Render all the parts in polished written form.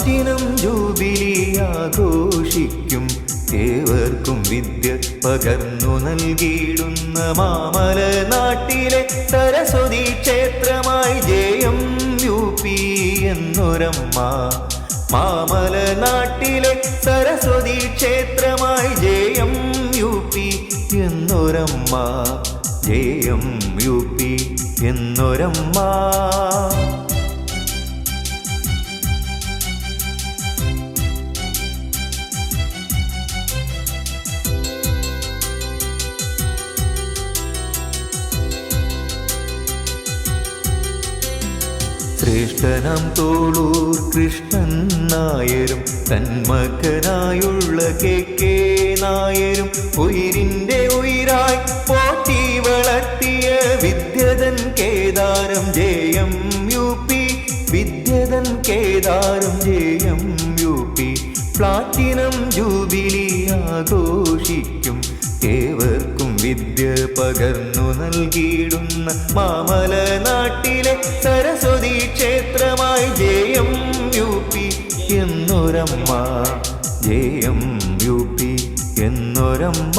Platinum jubilee ആഘോഷിക്കും. ഏവർക്കും വിദ്യ പകർന്നു നൽകിയിടുന്ന മാമല നാട്ടിലെ സരസ്വതി ക്ഷേത്രമായി JMUP എന്നൊരമ്മ. മാമല നാട്ടിലെ സരസ്വതി ക്ഷേത്രമായി JMUP എന്നൊരമ്മ. JMUP എന്നൊരമ്മ. ശ്രേഷ്ഠനം തോളൂർ കൃഷ്ണൻ നായരും തന്മകനായുള്ള KK നായരും ഉയിരിൻ്റെ ഉയിരായി പോറ്റി വളർത്തിയ വിദ്യതൻ Kedaram JMUP. വിദ്യതൻ Kedaram JMUP. Platinum jubilee ആഘോഷിക്കും. ഏവർക്കും വിദ്യ പകർന്നു നൽകിയിടുന്ന മാമല നാട്ടിലെ സരസ്വതി ക്ഷേത്രമായി JMUP എന്നൊരമ്മ. JMUP എന്നൊരമ്മ.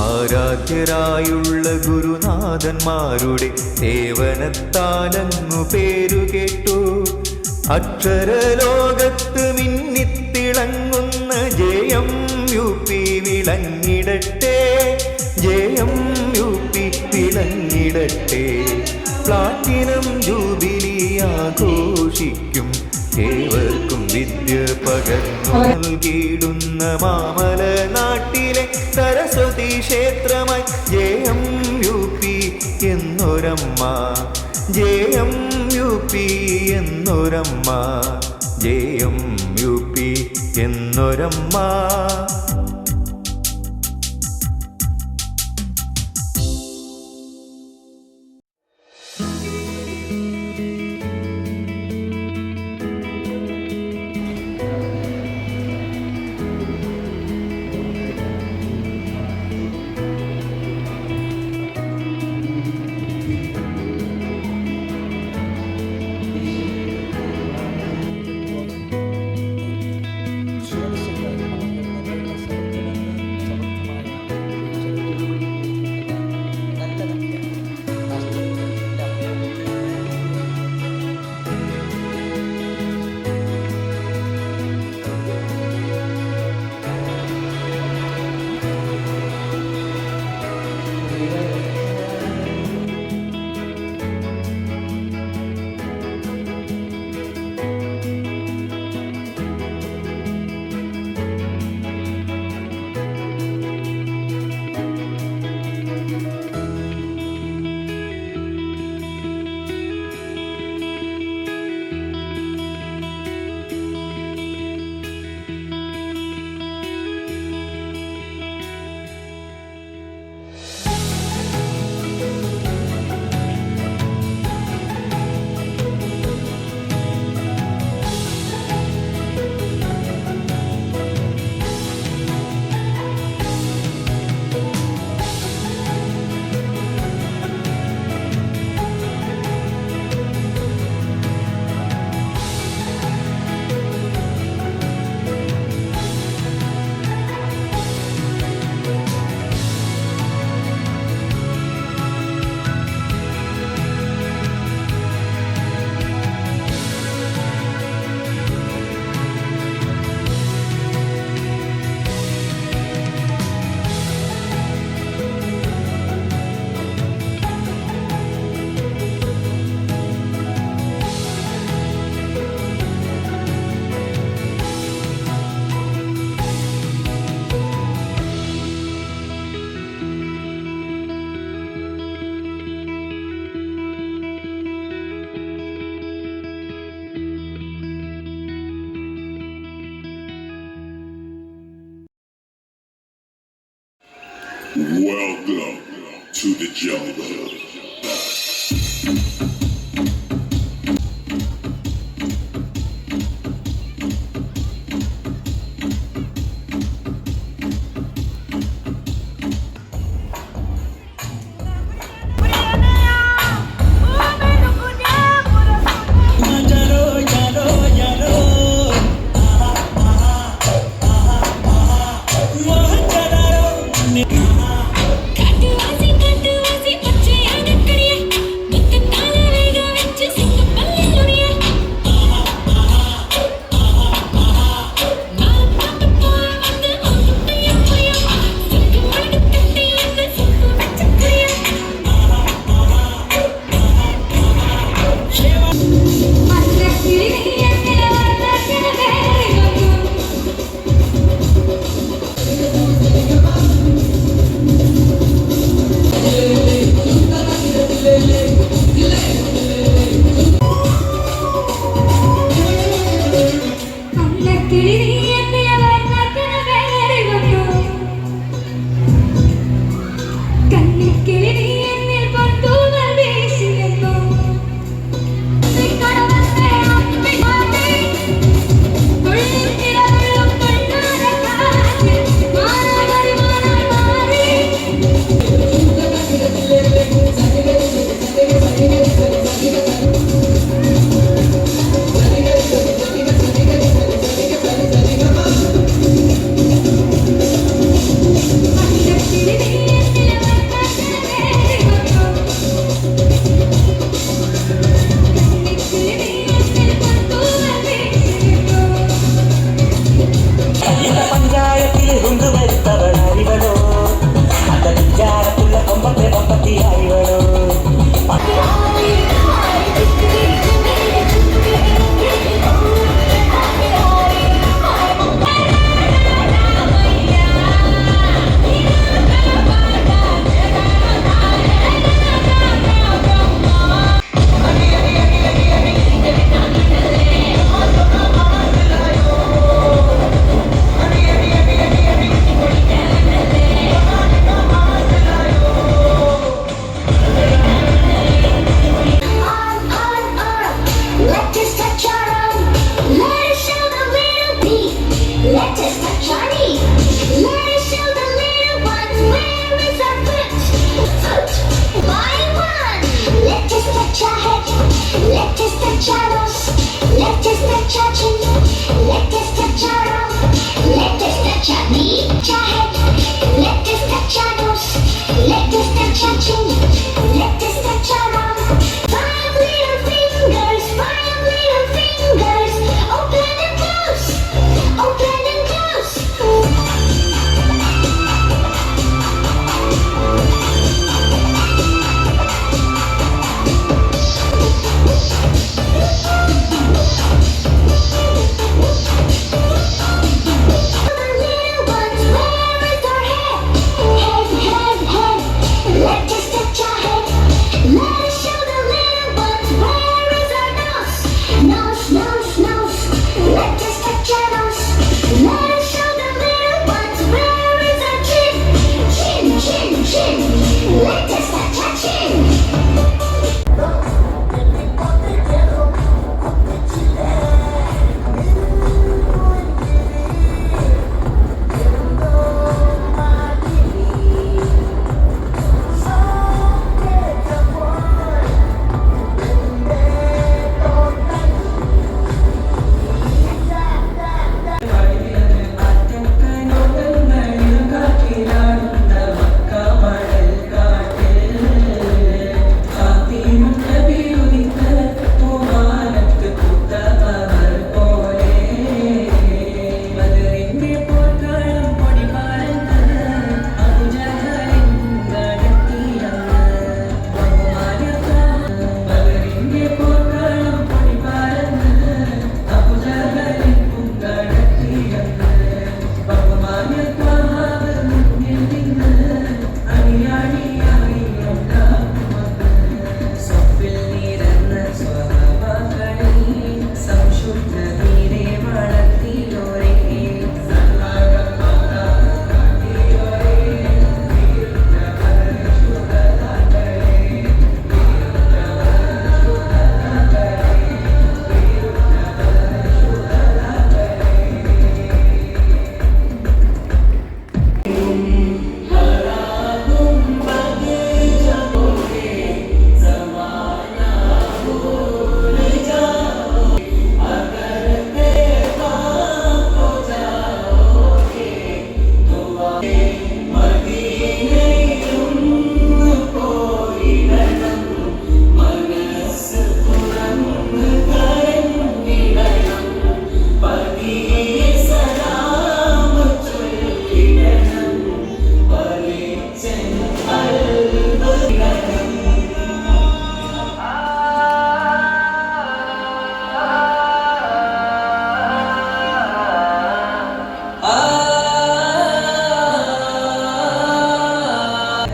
ആരാധ്യരായുള്ള ഗുരുനാഥന്മാരുടെ സേവനത്താലങ്ങു പേരുകേട്ടു. അക്ഷരലോകത്ത് മിന്നിത്തിളങ്ങുന്ന JMUP വിളങ്ങിടട്ടെ. JMUP വിളങ്ങിടട്ടെ. പ്ലാറ്റിനം ജൂബിലി ആഘോഷിക്കും. ഏവർക്കും വിദ്യ പകർന്നു നൽകിയിടുന്ന മാമല നാട്ടിലെ Saraswati ക്ഷേത്രമായി JMUP എന്നൊരമ്മ. JMUP എന്നൊരമ്മ. JMUP എന്നൊരമ്മ. Welcome to the jungle.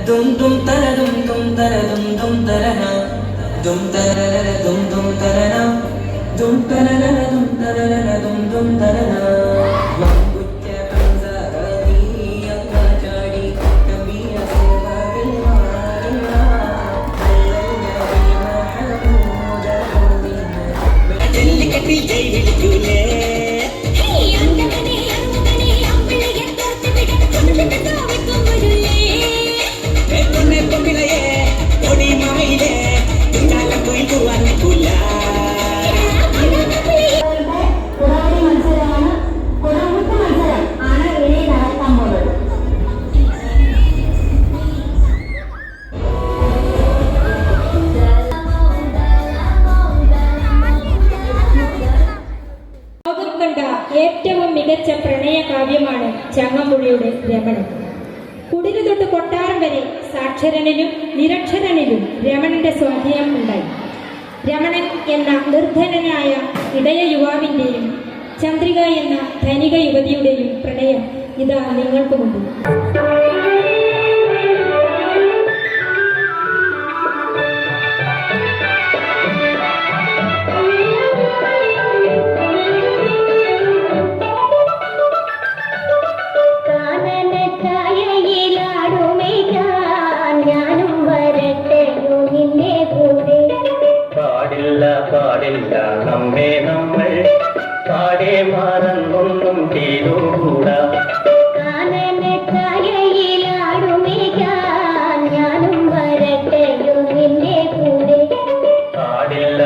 dum dum tara dum tara dum tara na dum tara dum tarana dum tarana dum tarana dum tara na ഏറ്റവും മികച്ച പ്രണയ കാവ്യമാണ് ചങ്ങമ്പുഴയുടെ രമണൻ. കുടില് തൊട്ട് കൊട്ടാരം വരെ സാക്ഷരനിലും നിരക്ഷരനിലും രമണന്റെ സ്വാധീനം ഉണ്ടായി. രമണൻ എന്ന നിർധനനായ ഇടയ യുവാവിൻ്റെയും ചന്ദ്രിക എന്ന ധനിക യുവതിയുടെയും പ്രണയം ഇതാ നിങ്ങൾക്ക് മുമ്പിൽ. പാടില്ല നമ്മെ നമ്മൾ പാടെ മറന്നൊന്നും ചെയ്തുകൂടാ. പാടില്ല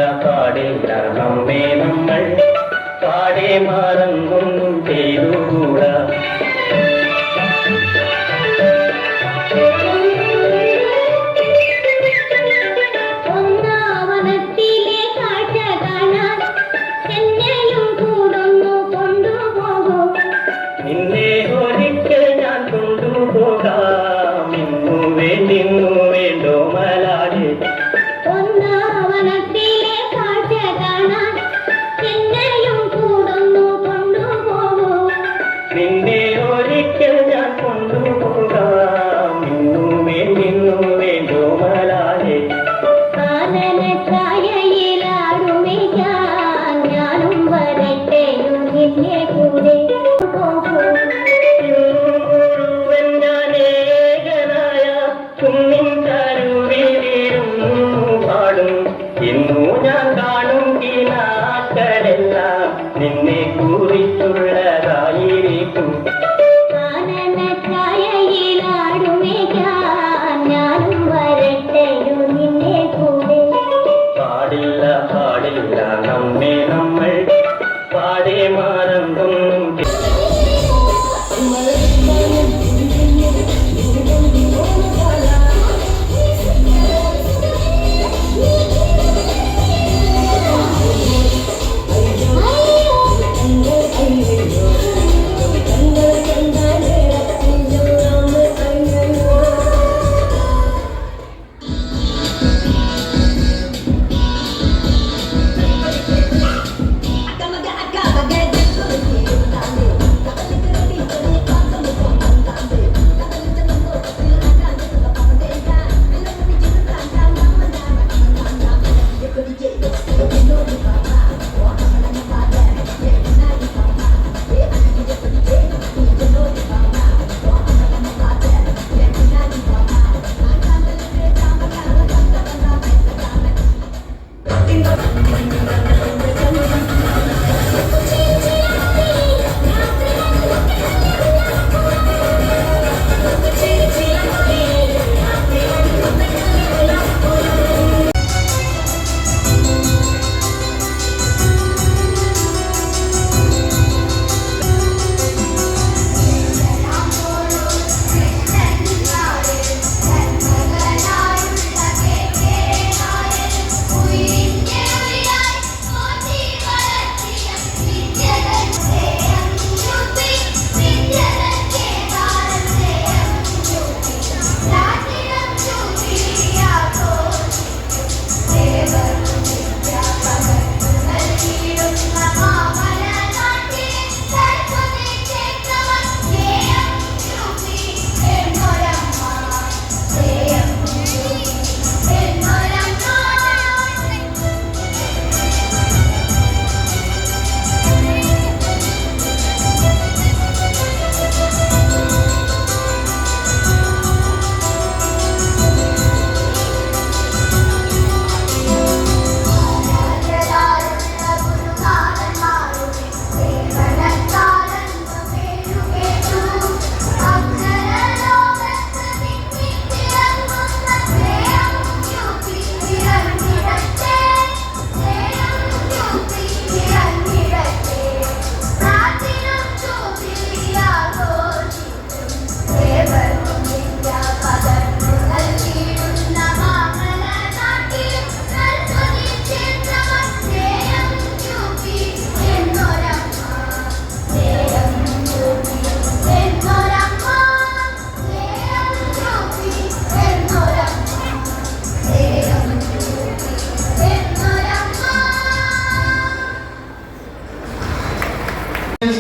നമ്മെ നമ്മൾ പാടെ മറന്നൊന്നും ചെയ്തുകൂടാ. നിന്നെ കുറിച്ചുള്ളതായിരിക്കും. പാടില്ല നമ്മെ നമ്മൾ പാടെ മറന്നൊന്നും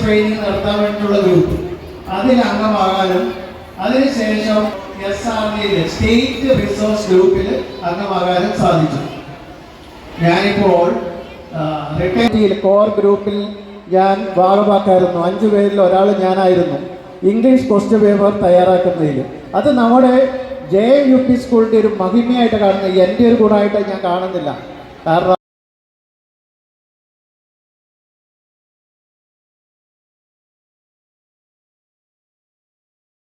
ട്രെയിനിങ് നടത്താൻ വേണ്ടിയിട്ടുള്ള ഗ്രൂപ്പ്, അതിൽ അംഗമാകാനും അതിനുശേഷം SRD സ്റ്റേറ്റ് റിസോഴ്സ് ഗ്രൂപ്പിൽ അംഗമാകാനും സാധിച്ചു. ഞാനിപ്പോൾ റിട്ടയർഡ് കോർ ഗ്രൂപ്പിൽ ഞാൻ ഭാഗമാക്കായിരുന്നു. 5 പേരിൽ ഒരാൾ ഞാനായിരുന്നു ഇംഗ്ലീഷ് ക്വസ്റ്റ്യൻ പേപ്പർ തയ്യാറാക്കുന്നതിൽ. അത് നമ്മുടെ JUP സ്കൂളിൻ്റെ ഒരു മഹിമയായിട്ട് കാണുന്നത് എൻ്റെ ഒരു ഗുണമായിട്ട് ഞാൻ കാണുന്നില്ല. കാരണം